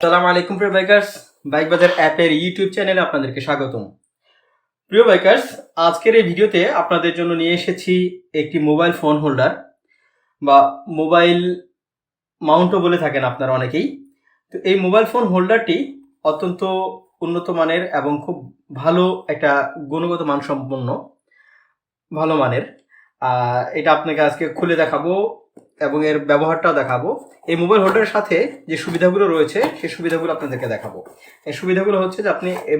আসসালামু আলাইকুম প্রিয় বাইকার্স, বাইক বাজার অ্যাপের ইউটিউব চ্যানেলে আপনাদেরকে স্বাগতম। প্রিয় বাইকার্স, আজকের এই ভিডিওতে আপনাদের জন্য নিয়ে এসেছি একটি মোবাইল ফোন হোল্ডার বা মোবাইল মাউন্টও বলে থাকেন আপনারা অনেকেই। তো এই মোবাইল ফোন হোল্ডারটি অত্যন্ত উন্নত মানের এবং খুব ভালো একটা গুণগত মানসম্পন্ন ভালো মানের। এটা আপনাকে আজকে খুলে দেখাবো এবং এর ব্যবহারটাও দেখাবো। এই মোবাইল হোল্ডারের সাথে যে সুবিধাগুলো রয়েছে সেই সুবিধাগুলো আপনাদেরকে দেখাবো। এই সুবিধাগুলো হচ্ছে যে আপনি এই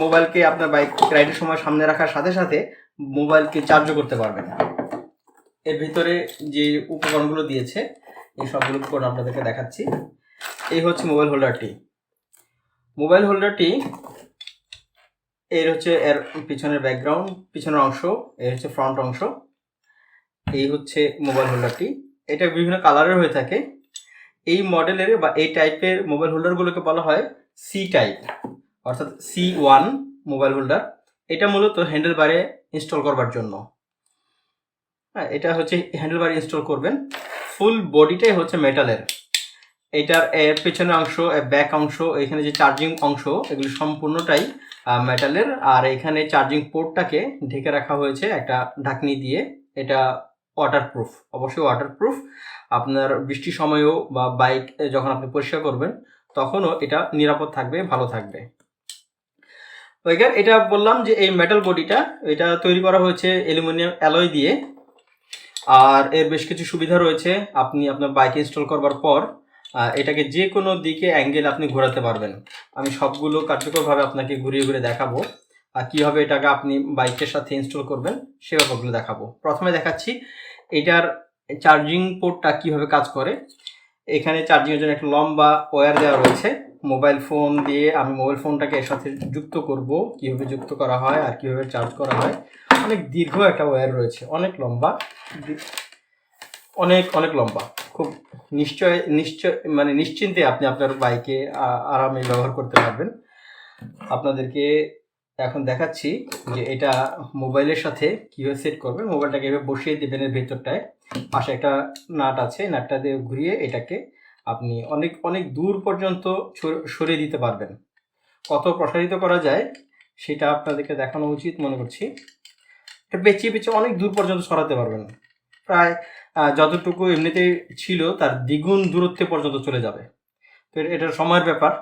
মোবাইলকে আপনার বাইক রাইডের সময় সামনে রাখার সাথে সাথে মোবাইলকে চার্জও করতে পারবেন। এর ভিতরে যে উপকরণগুলো দিয়েছে এই সবগুলো উপকরণ আপনাদেরকে দেখাচ্ছি। এই হচ্ছে মোবাইল হোল্ডারটি এর হচ্ছে এর পিছনের ব্যাকগ্রাউন্ড, পিছনের অংশ, এর হচ্ছে ফ্রন্ট অংশ। এই হচ্ছে মোবাইল হোল্ডারটি। এটা বিভিন্ন কালারের হয়ে থাকে। এই মডেলের বা এই টাইপের মোবাইল হোল্ডারগুলোকে বলা হয় সি টাইপ, অর্থাৎ C1 মোবাইল হোল্ডার। এটা মূলত হ্যান্ডেল বারে ইনস্টল করবার জন্য। হ্যাঁ, এটা হচ্ছে হ্যান্ডেল বারে ইনস্টল করবেন। ফুল বডিটাই হচ্ছে মেটালের। এটার পেছনের অংশ, ব্যাক অংশ, এখানে যে চার্জিং অংশ, এগুলো সম্পূর্ণটাই মেটালের। আর এখানে চার্জিং পোর্টটাকে ঢেকে রাখা হয়েছে একটা ঢাকনি দিয়ে। এটা ওয়াটারপ্রুফ, অবশ্যই ওয়াটারপ্রুফ। আপনার বৃষ্টির সময়ও বা বাইক যখন আপনি পরিষ্কার করবেন তখনও এটা নিরাপদ থাকবে, ভালো থাকবে। এটা বললাম যে এই মেটাল বডিটা এটা তৈরি করা হয়েছে অ্যালুমিনিয়াম অ্যালয় দিয়ে। আর এর বেশ কিছু সুবিধা রয়েছে। আপনি আপনার বাইক ইনস্টল করবার পর এটাকে যে কোনো দিকে অ্যাঙ্গেল আপনি ঘোরাতে পারবেন। আমি সবগুলো কার্যকরভাবে আপনাকে ঘুরিয়ে ঘুরিয়ে দেখাবো। আর কীভাবে এটাকে আপনি বাইকের সাথে ইনস্টল করবেন সে ব্যাপারগুলো দেখাবো। প্রথমে দেখাচ্ছি এটার চার্জিং পোর্টটা কীভাবে কাজ করে। এখানে চার্জিংয়ের জন্য একটা লম্বা ওয়্যার দেওয়া রয়েছে। মোবাইল ফোন দিয়ে আমি মোবাইল ফোনটাকে এর সাথে যুক্ত করব। কীভাবে যুক্ত করা হয় আর কীভাবে চার্জ করা হয়, অনেক দীর্ঘ একটা ওয়্যার রয়েছে, অনেক লম্বা, অনেক লম্বা। খুব নিশ্চিন্তে আপনি আপনার বাইকে আরামে ব্যবহার করতে পারবেন। আপনাদেরকে এখন দেখাচ্ছি যে এটা মোবাইলের সাথে কীভাবে সেট করবেন। মোবাইলটাকে এভাবে বসিয়ে দেবেন, এর ভেতরটায় পাশে একটা নাট আছে, নাটটা দিয়ে ঘুরিয়ে এটাকে আপনি অনেক দূর পর্যন্ত সরিয়ে দিতে পারবেন। কত প্রসারিত করা যায় সেটা আপনাদেরকে দেখানো উচিত মনে করছি। এটা পেঁচিয়ে অনেক দূর পর্যন্ত সরাতে পারবেন। প্রায় যতটুকু এমনিতেই ছিল তার দ্বিগুণ দূরত্বে পর্যন্ত চলে যাবে। তো এটার সময়ের ব্যাপার,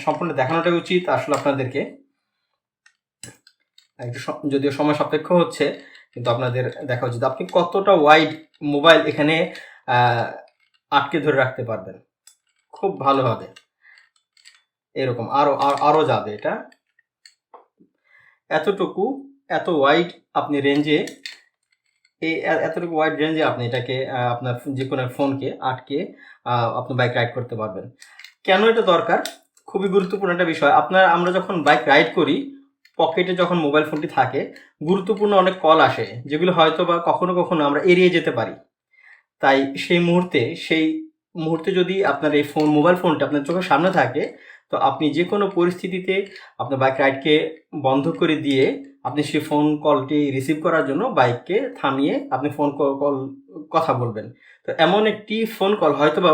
সম্পূর্ণ দেখানোটাই উচিত আসলে আপনাদেরকে। একটু যদিও সময় সাপেক্ষ হচ্ছে, কিন্তু আপনাদের দেখা উচিত আপনি কতটা ওয়াইড মোবাইল এখানে আটকে ধরে রাখতে পারবেন খুব ভালোভাবে। এরকম আরও যাবে। এটা এত ওয়াইড আপনি রেঞ্জে, এতটুকু ওয়াইড রেঞ্জে আপনি এটাকে আপনার যে কোনো ফোনকে আটকে আপনি বাইক রাইড করতে পারবেন। কেন এটা দরকার? খুবই গুরুত্বপূর্ণ একটা বিষয়। আমরা যখন বাইক রাইড করি, পকেটে যখন মোবাইল ফোনটি থাকে, গুরুত্বপূর্ণ অনেক কল আসে যেগুলো হয়তো বা কখনো কখনো আমরা এড়িয়ে যেতে পারি। তাই সেই মুহূর্তে যদি আপনার এই মোবাইল ফোনটা আপনার চোখের সামনে থাকে, তো আপনি যে কোনো পরিস্থিতিতে আপনার বাইক রাইডকে বন্ধ করে দিয়ে আপনি সেই ফোন কলটি রিসিভ করার জন্য বাইককে থামিয়ে আপনি ফোন কল কথা বলবেন। তো এমন একটি ফোন কল হয়তো বা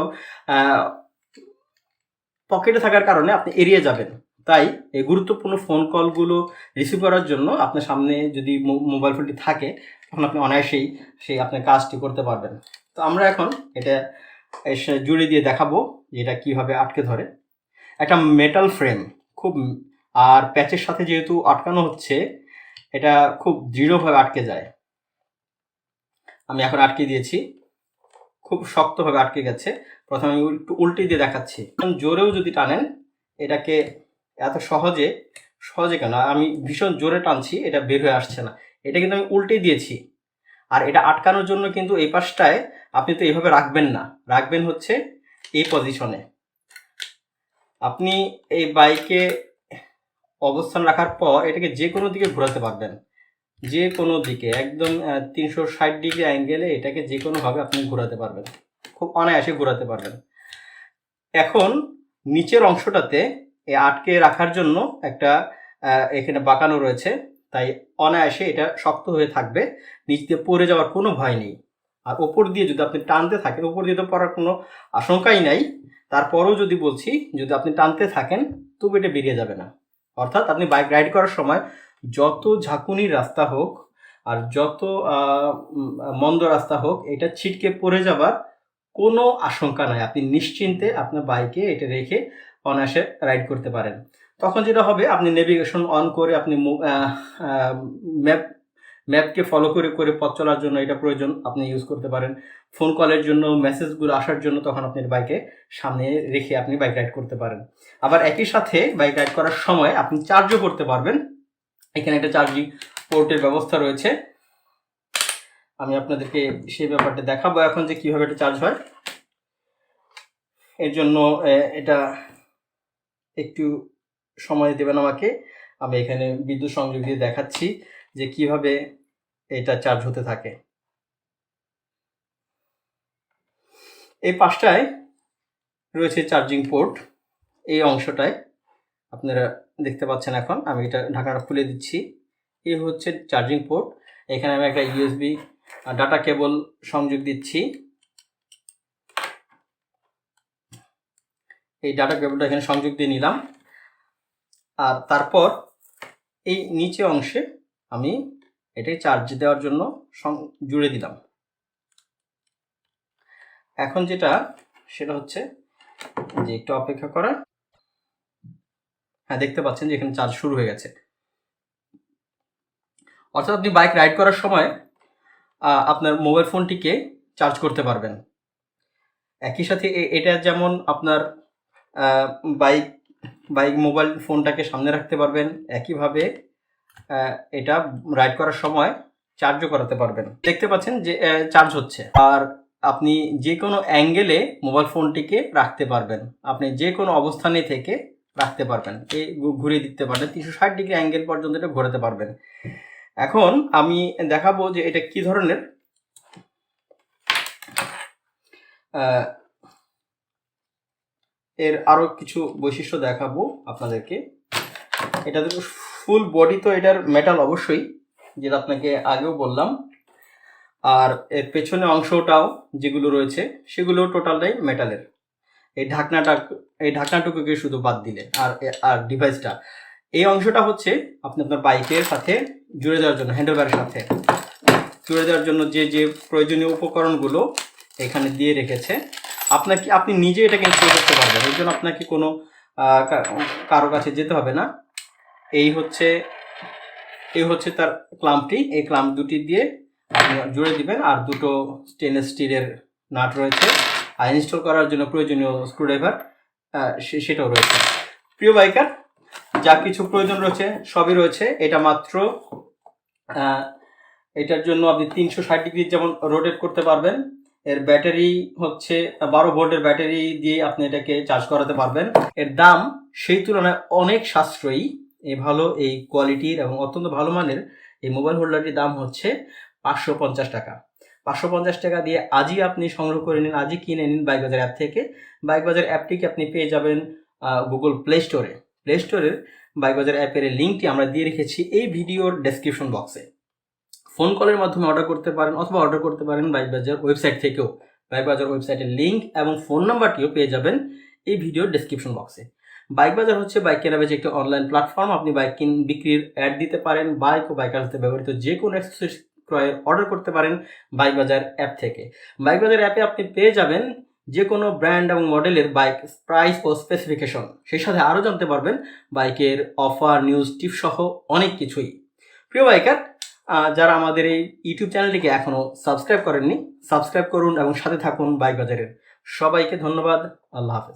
পকেটে থাকার কারণে আপনি এড়িয়ে যাবেন। তাই এই গুরুত্বপূর্ণ ফোন কলগুলো রিসিভ করার জন্য আপনার সামনে যদি মোবাইল ফোনটি থাকে, তখন আপনি অনায়াসেই আপনার কাজটি করতে পারবেন। তো আমরা এখন এটা জুড়ে দিয়ে দেখাবো যে এটা কীভাবে আটকে ধরে। একটা মেটাল ফ্রেম, খুব, আর প্যাচের সাথে যেহেতু আটকানো হচ্ছে, এটা খুব দৃঢ়ভাবে আটকে যায়। আমি এখন আটকে দিয়েছি, খুব শক্তভাবে আটকে গেছে। প্রথমে আমি একটু উল্টে দিয়ে দেখাচ্ছি। জোরেও যদি টানেন এটাকে এত সহজে কেন, আমি ভীষণ জোরে টানছি, এটা বের হয়ে আসছে না। এটা কিন্তু আমি উল্টে দিয়েছি। আর এটা আটকানোর জন্য কিন্তু এই পাশটায় আপনি তো এইভাবে রাখবেন না, রাখবেন হচ্ছে এই পজিশনে। আপনি এই বাইকে অবস্থান রাখার পর এটাকে যে কোনো দিকে ঘোরাতে পারবেন, যে কোনো দিকে, একদম 360 ডিগ্রি অ্যাঙ্গেলে এটাকে যে কোনোভাবে আপনি ঘোরাতে পারবেন, খুব অনায়াসে ঘোরাতে পারবেন। এখন নিচের অংশটাতে আটকে রাখার জন্য একটা এখানে বাঁকানো রয়েছে, তাই অনায়াসে এটা শক্ত হয়ে থাকবে, নিচ দিয়ে পড়ে যাওয়ার কোনো ভয় নেই। আর ওপর দিয়ে যদি আপনি টানতে থাকেন, ওপর দিয়ে তো পড়ার কোনো আশঙ্কাই নাই, তারপরেও যদি বলছি যদি আপনি টানতে থাকেন তবু এটা বেরিয়ে যাবে না। অর্থাৎ আপনি বাইক রাইড করার সময় যত ঝাঁকুনির রাস্তা হোক আর যত মন্দ রাস্তা হোক, এটা ছিটকে পড়ে যাবার কোনো আশঙ্কা নাই। আপনি নিশ্চিন্তে আপনার বাইকে এটা রেখে অনায়াসে রাইড করতে পারেন। তখন যেটা হবে, আপনি নেভিগেশন অন করে আপনি ম্যাপকে ফলো করে করে পথ চলার জন্য এটা প্রয়োজন, আপনি ইউজ করতে পারেন। ফোন কলের জন্য, মেসেজগুলো আসার জন্য তখন আপনি বাইকে সামনে রেখে আপনি বাইক রাইড করতে পারেন। আবার একই সাথে বাইক রাইড করার সময় আপনি চার্জও করতে পারবেন। এখানে একটা চার্জিং পোর্টের ব্যবস্থা রয়েছে, আমি আপনাদেরকে সেই ব্যাপারটা দেখাবো এখন যে কীভাবে এটা চার্জ হয়। এর জন্য এটা একটু সময় দেবেন আমাকে, আমি এখানে বিদ্যুৎ সংযোগ দিয়ে দেখাচ্ছি যে কিভাবে এটা চার্জ হতে থাকে। এই পাশটায় রয়েছে চার্জিং পোর্ট, এই অংশটায় আপনারা দেখতে পাচ্ছেন। এখন আমি এটা ঢাকনাটা খুলে দিচ্ছি। এই হচ্ছে চার্জিং পোর্ট। এখানে আমি একটা ইউএসবি ডাটা কেবল সংযোগ দিচ্ছি। এই ডাটা কেবলটা এখানে সংযোগ দিয়ে নিলাম, আর তারপর এই নিচে অংশে আমি এটাই চার্জ দেওয়ার জন্য জুড়ে দিলাম। এখন যেটা সেটা হচ্ছে যে একটু অপেক্ষা করা। হ্যাঁ, দেখতে পাচ্ছেন যে এখানে চার্জ শুরু হয়ে গেছে। অর্থাৎ আপনি বাইক রাইড করার সময় আপনার মোবাইল ফোনটিকে চার্জ করতে পারবেন। একই সাথে এটা যেমন আপনার বাইক মোবাইল ফোনটাকে সামনে রাখতে পারবেন, একইভাবে এটা রাইড করার সময় চার্জও করাতে পারবেন। দেখতে পাচ্ছেন যে চার্জ হচ্ছে। আর আপনি যে কোনো অ্যাঙ্গেলে মোবাইল ফোনটিকে রাখতে পারবেন, আপনি যে কোনো অবস্থানে থেকে রাখতে পারবেন, এই ঘুরিয়ে দিতে পারবেন, 360 ডিগ্রি অ্যাঙ্গেল পর্যন্ত এটা ঘোরাতে পারবেন। এখন আমি দেখাবো যে এটা কি ধরনের। এর আরও কিছু বৈশিষ্ট্য দেখাবো আপনাদেরকে। এটা তো ফুল বডি, তো এটার মেটাল অবশ্যই, যেটা আপনাকে আগেও বললাম। আর এর পেছনে অংশটাও যেগুলো রয়েছে সেগুলো টোটালটাই মেটালের। এই ঢাকনাটুকুকে শুধু বাদ দিলে আর ডিভাইসটা, এই অংশটা হচ্ছে আপনি আপনার বাইকের সাথে জুড়ে দেওয়ার জন্য, হ্যান্ডেলবারের সাথে জুড়ে দেওয়ার জন্য যে যে প্রয়োজনীয় উপকরণগুলো এখানে দিয়ে রেখেছে। আপনি নিজে এটাকে ইনস্টল করতে পারবেন, এর জন্য আপনাকে কোনো কারো কাছে যেতে হবে না। এই হচ্ছে তার ক্লাম্পটি, এই ক্লাম্প দুটি দিয়ে আপনি জুড়ে দিবেন। আর দুটো স্টেনলেস স্টিলের নাট রয়েছে, আর ইনস্টল করার জন্য প্রয়োজনীয় স্ক্রুড্রাইভার সেটাও রয়েছে। প্রিয় বাইকার, যা কিছু প্রয়োজন রয়েছে সবই রয়েছে। এটা মাত্র এটার জন্য আপনি 360 ডিগ্রি যেমন রোটেট করতে পারবেন। এর ব্যাটারি হচ্ছে 12 ভোল্টের ব্যাটারি দিয়ে আপনি এটাকে চার্জ করাতে পারবেন। এর দাম সেই তুলনায় অনেক সাশ্রয়ী। এই কোয়ালিটির এবং অত্যন্ত ভালো মানের এই মোবাইল হোল্ডারটির দাম হচ্ছে 550 টাকা। 550 টাকা দিয়ে আজই আপনি সংগ্রহ করে নিন, আজই কিনে নিন বাইক বাজার অ্যাপ থেকে। বাইক বাজার অ্যাপটিকে আপনি পেয়ে যাবেন গুগল প্লে স্টোরের বাইক বাজার অ্যাপের লিঙ্কটি আমরা দিয়ে রেখেছি এই ভিডিওর ডেসক্রিপশন বক্সে। ফোন কলের মাধ্যমে অর্ডার করতে পারেন, অথবা অর্ডার করতে পারেন বাইক বাজার ওয়েবসাইট থেকেও। বাইক বাজার ওয়েবসাইটের লিঙ্ক এবং ফোন নাম্বারটিও পেয়ে যাবেন এই ভিডিওর ডেসক্রিপশন বক্সে। বাইক বাজার হচ্ছে বাইক কেনাবেচা একটি অনলাইন প্ল্যাটফর্ম। আপনি বাইক বিক্রির অ্যাড দিতে পারেন, বাইক ও বাইকার সাথে ব্যবহৃত যে কোনো অ্যাক্সেসরিজ ক্রয়ের অর্ডার করতে পারেন বাইক বাজার অ্যাপ থেকে। বাইক বাজার অ্যাপে আপনি পেয়ে যাবেন যে কোনো ব্র্যান্ড এবং মডেলের বাইক প্রাইস ও স্পেসিফিকেশন, সেই সাথে আরও জানতে পারবেন বাইকের অফার, নিউজ, টিপস সহ অনেক কিছুই। প্রিয় বাইকার, যারা আমাদের এই ইউটিউব চ্যানেলটিকে এখনও সাবস্ক্রাইব করেননি, সাবস্ক্রাইব করুন এবং সাথে থাকুন বাইক বাজারের। সবাইকে ধন্যবাদ। আল্লাহ হাফেজ।